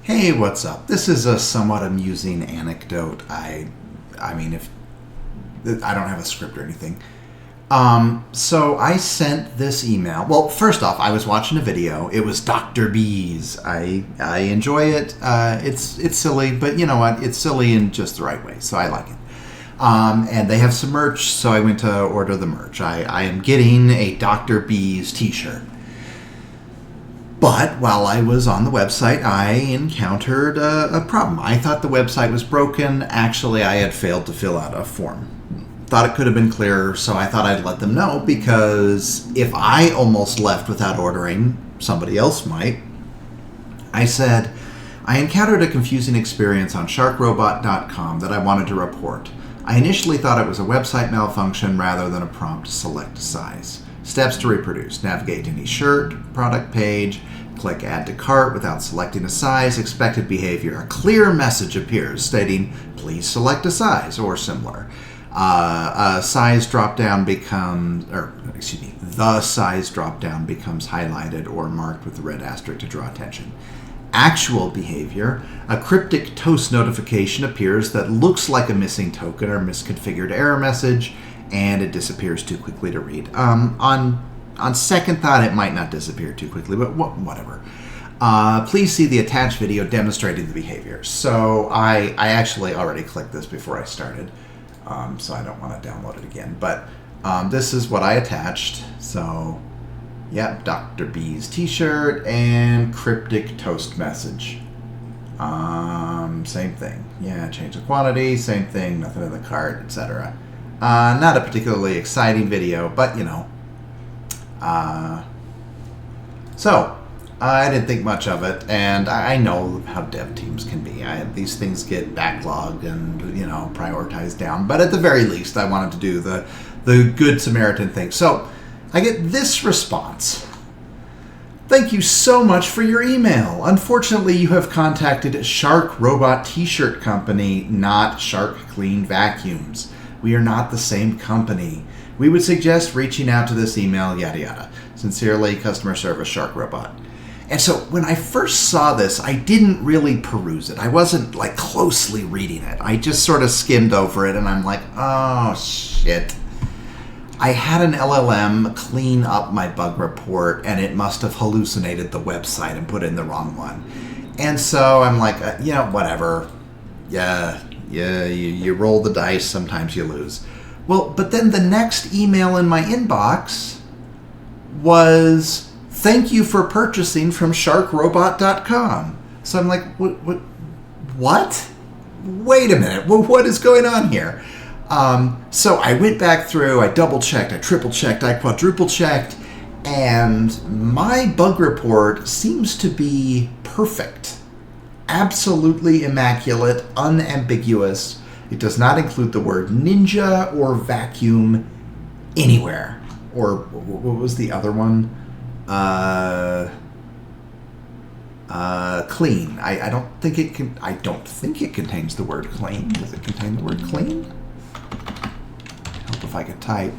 Hey, what's up? This is a somewhat amusing anecdote. I mean, if I don't have a script or anything. So I sent this email. Well, first off, I was watching a video. It was Dr. B's. I enjoy it. It's silly, but you know what? It's silly in just the right way, so I like it. And they have some merch, so I went to order the merch. I am getting a Dr. B's t-shirt. But while I was on the website, I encountered a problem. I thought the website was broken. Actually, I had failed to fill out a form. Thought it could have been clearer, so I thought I'd let them know, because if I almost left without ordering, somebody else might. I said, I encountered a confusing experience on sharkrobot.com that I wanted to report. I initially thought it was a website malfunction rather than a prompt to select a size. Steps to reproduce. Navigate to any shirt, product page, click Add to Cart without selecting a size. Expected behavior. A clear message appears stating, please select a size, or similar. The size drop-down becomes highlighted or marked with a red asterisk to draw attention. Actual behavior. A cryptic toast notification appears that looks like a missing token or misconfigured error message, and it disappears too quickly to read. On second thought, it might not disappear too quickly, but whatever. Please see the attached video demonstrating the behavior. So I actually already clicked this before I started, so I don't want to download it again. But this is what I attached. So, yep, Dr. B's t-shirt and cryptic toast message. Same thing. Yeah, change the quantity, same thing, nothing in the cart, etc. Not a particularly exciting video, but you know. So, I didn't think much of it, and I know how dev teams can be. These things get backlogged and, you know, prioritized down. But at the very least, I wanted to do the good Samaritan thing. So, I get this response. Thank you so much for your email. Unfortunately, you have contacted Shark Robot T-shirt Company, not Shark Clean Vacuums. We are not the same company. We would suggest reaching out to this email, yada yada. Sincerely, customer service Shark Robot. And so when I first saw this, I didn't really peruse it. I wasn't like closely reading it. I just sort of skimmed over it, and I'm like, oh shit. I had an LLM clean up my bug report, and it must have hallucinated the website and put in the wrong one. And so I'm like, whatever. Yeah, you roll the dice, sometimes you lose. Well, but then the next email in my inbox was, thank you for purchasing from sharkrobot.com. So I'm like, what? Wait a minute, what is going on here? So I went back through, I double-checked, I triple-checked, I quadruple-checked, and my bug report seems to be perfect. Absolutely immaculate, unambiguous. It does not include the word ninja or vacuum anywhere. Or what was the other one? Clean. I don't think it can. I don't think it contains the word clean. Does it contain the word clean? Help if I could type.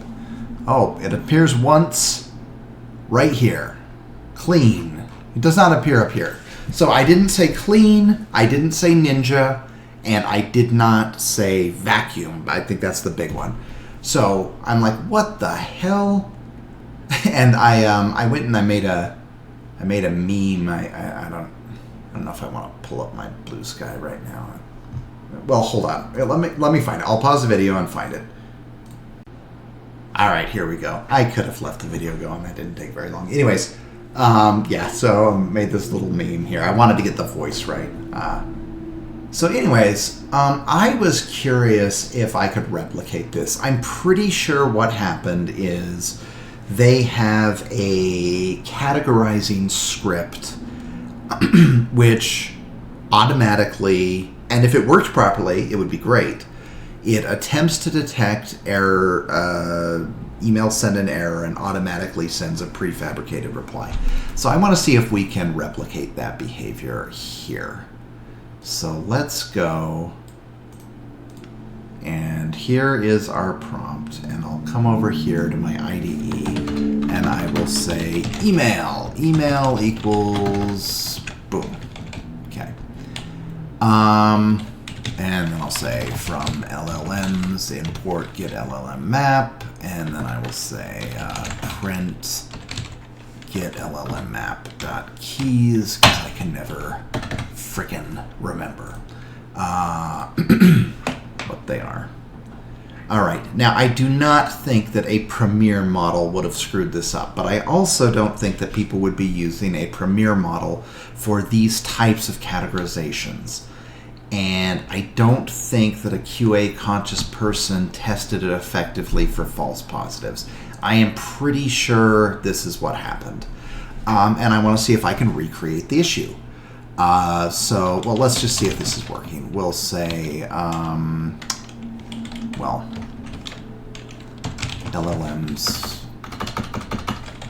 Oh, it appears once right here. Clean. It does not appear up here. So I didn't say clean. I didn't say ninja. And I did not say vacuum. I think that's the big one. So I'm like, what the hell? And I went and I made a meme. I don't know if I want to pull up my Blue Sky right now. Well, hold on. Let me find it. I'll pause the video and find it. All right, here we go. I could have left the video going. That didn't take very long. Anyways, yeah. So I made this little meme here. I wanted to get the voice right. So anyways, I was curious if I could replicate this. I'm pretty sure what happened is they have a categorizing script which automatically, and if it worked properly, it would be great. It attempts to detect error, email send an error, and automatically sends a prefabricated reply. So I want to see if we can replicate that behavior here. So let's go, and here is our prompt, and I'll come over here to my IDE, and I will say email equals boom. Okay. And then I'll say from LLMs import get LLM map, and then I will say print get LLM map dot keys, because I can never frickin' remember what they are. All right, now I do not think that a Premiere model would have screwed this up, but I also don't think that people would be using a Premiere model for these types of categorizations. And I don't think that a QA conscious person tested it effectively for false positives. I am pretty sure this is what happened. And I want to see if I can recreate the issue. Well, let's just see if this is working. We'll say, LLMs,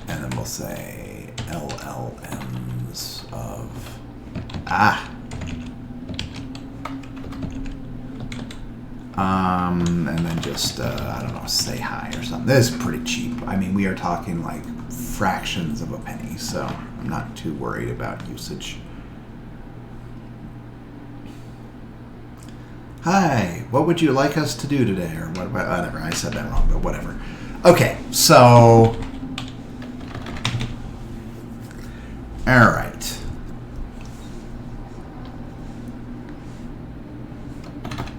and then we'll say LLMs of, and then just, I don't know, say hi or something. This is pretty cheap. I mean, we are talking like fractions of a penny, so I'm not too worried about usage. Hi, what would you like us to do today? Or whatever, I said that wrong, but whatever. Okay, so, all right.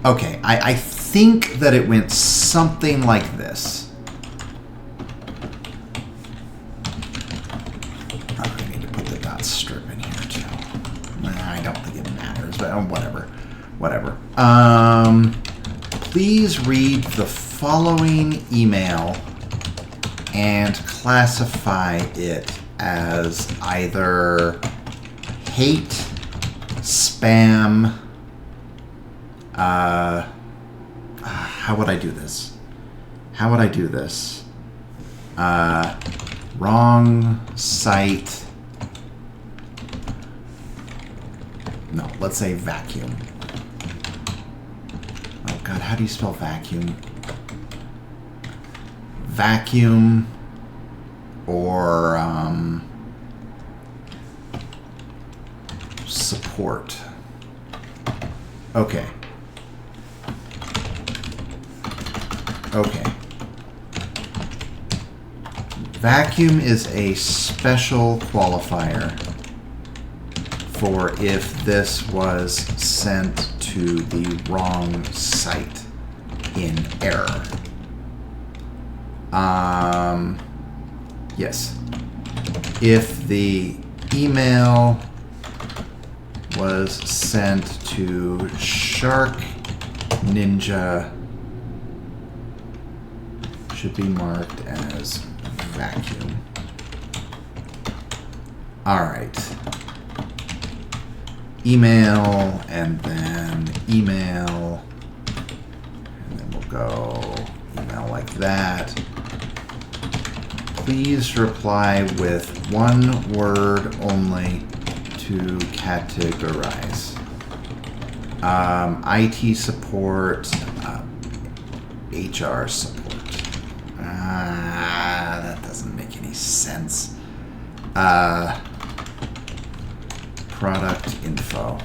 Okay, I think that it went something like this. Probably need to put the dot strip in here too. I don't think it matters, but whatever. Please read the following email and classify it as either hate, spam, how would I do this? Wrong site. No, let's say vacuum. Oh God, how do you spell vacuum? Vacuum or support. Okay. Vacuum is a special qualifier for if this was sent to the wrong site in error. Yes. If the email was sent to Shark Ninja, should be marked as vacuum. All right. Email, and then email, and then we'll go email like that. Please reply with one word only to categorize. IT support, HR support. That doesn't make any sense. Product info.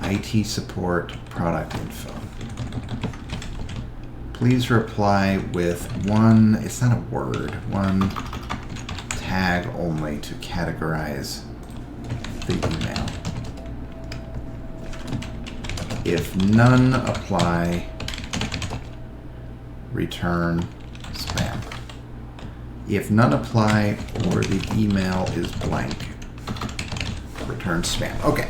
IT support, product info. Please reply with one, it's not a word, one tag only to categorize the email. If none apply, return spam. If none apply or the email is blank, return spam. Okay.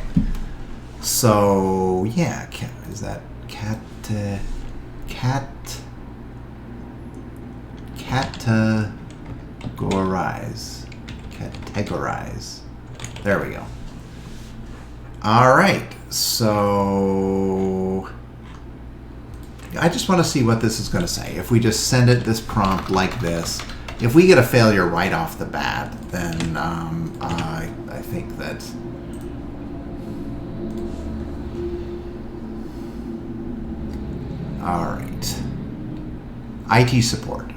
So, yeah, is that categorize. There we go. All right. So I just want to see what this is going to say. If we just send it this prompt like this, if we get a failure right off the bat, then I think that all right. IT support.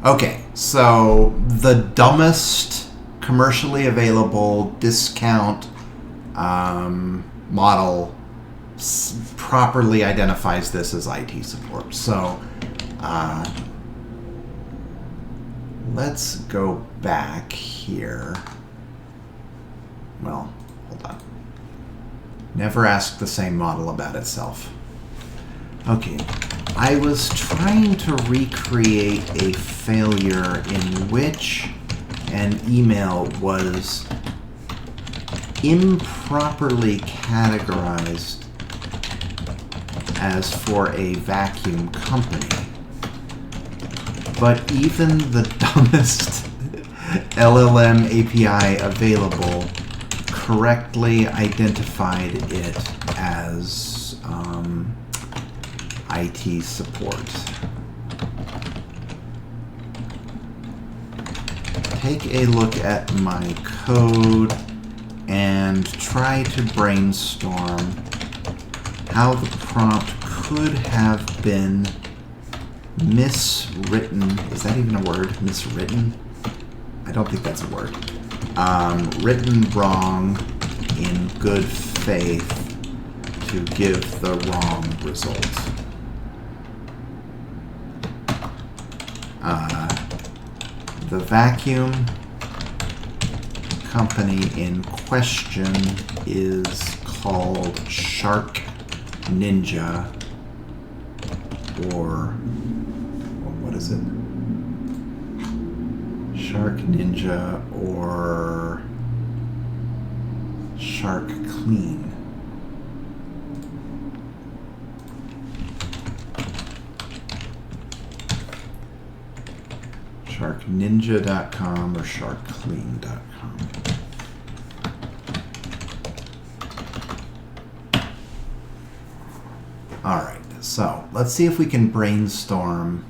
Okay, so the dumbest commercially available discount model properly identifies this as IT support. So let's go back here. Well, hold on. Never ask the same model about itself. Okay, I was trying to recreate a failure in which an email was improperly categorized as for a vacuum company. But even the dumbest LLM API available correctly identified it as IT support. Take a look at my code and try to brainstorm how the prompt could have been miswritten. Is that even a word? Miswritten? I don't think that's a word. Written wrong in good faith to give the wrong result. The vacuum company in question is called Shark Ninja, or what is it? Shark Ninja or Shark Clean. SharkNinja.com or SharkClean.com. All right, so let's see if we can brainstorm.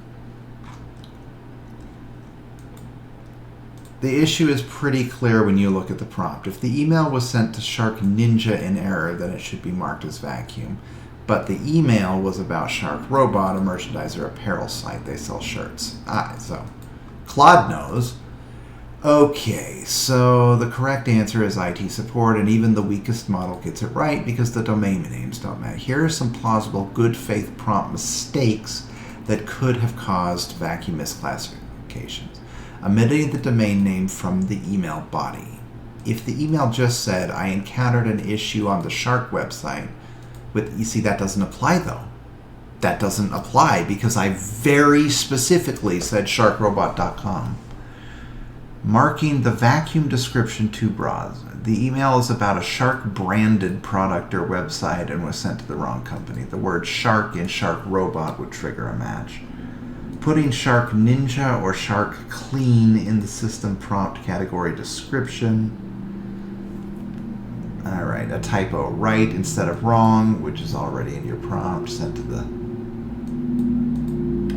The issue is pretty clear when you look at the prompt. If the email was sent to Shark Ninja in error, then it should be marked as vacuum. But the email was about Shark Robot, a merchandiser apparel site. They sell shirts. So Claude knows. Okay, so the correct answer is IT support, and even the weakest model gets it right because the domain names don't matter. Here are some plausible good faith prompt mistakes that could have caused vacuum misclassifications. Omitting the domain name from the email body. If the email just said, I encountered an issue on the Shark website, you see, that doesn't apply though. That doesn't apply because I very specifically said sharkrobot.com. Marking the vacuum description too broad. The email is about a Shark branded product or website and was sent to the wrong company. The word Shark in Shark Robot would trigger a match. Putting Shark Ninja or Shark Clean in the system prompt category description. Alright, a typo, right instead of wrong, which is already in your prompt, sent to the...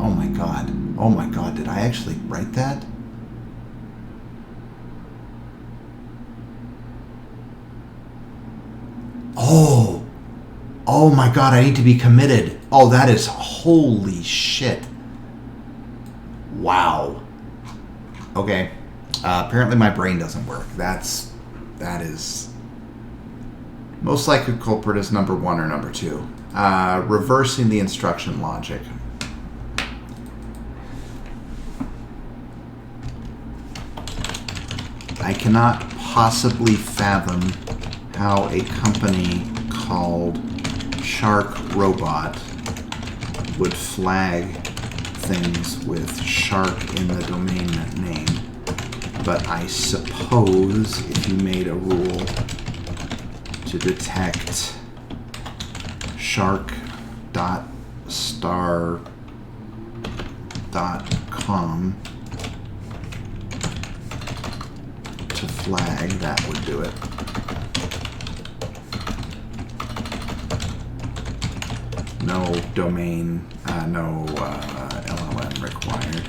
Oh my god, did I actually write that? Oh my god, I need to be committed. Oh, that is holy shit. Wow. Okay. Apparently my brain doesn't work. That is... Most likely culprit is number 1 or number 2. Reversing the instruction logic. I cannot possibly fathom how a company called Shark Robot would flag things with shark in the domain name. But I suppose if you made a rule to detect shark.star.com to flag, that would do it. No domain, no LLM required.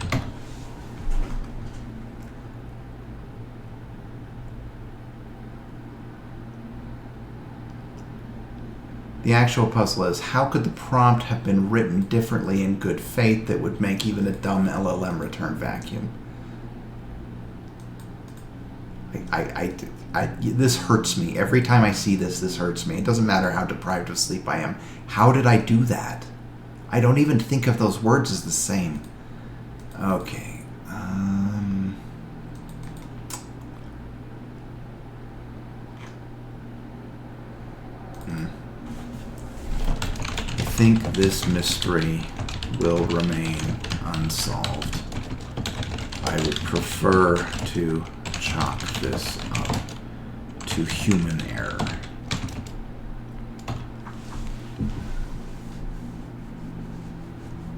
The actual puzzle is, how could the prompt have been written differently in good faith that would make even a dumb LLM return vacuum? This hurts me. Every time I see this, this hurts me. It doesn't matter how deprived of sleep I am. How did I do that? I don't even think of those words as the same. Okay. I think this mystery will remain unsolved. I would prefer to chalk this up to human error.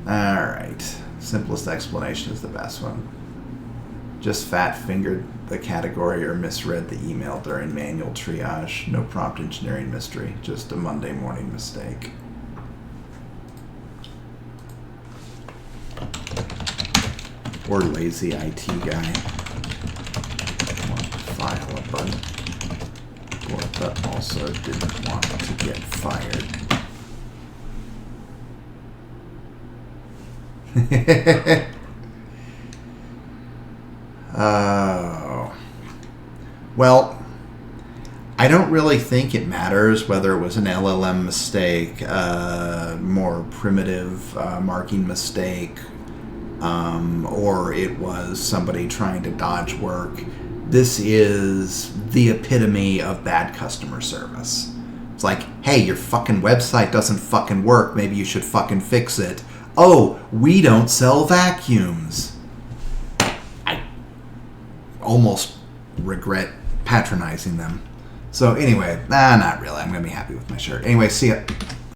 Alright. Simplest explanation is the best one. Just fat-fingered the category or misread the email during manual triage. No prompt engineering mystery. Just a Monday morning mistake. Or lazy IT guy. Want to file a bug. But also didn't want to get fired. Oh. Well, I don't really think it matters whether it was an LLM mistake, more primitive marking mistake, or it was somebody trying to dodge work. This is the epitome of bad customer service. It's like, hey, your fucking website doesn't fucking work. Maybe you should fucking fix it. Oh, we don't sell vacuums. I almost regret patronizing them. So anyway, not really. I'm going to be happy with my shirt. Anyway, see ya.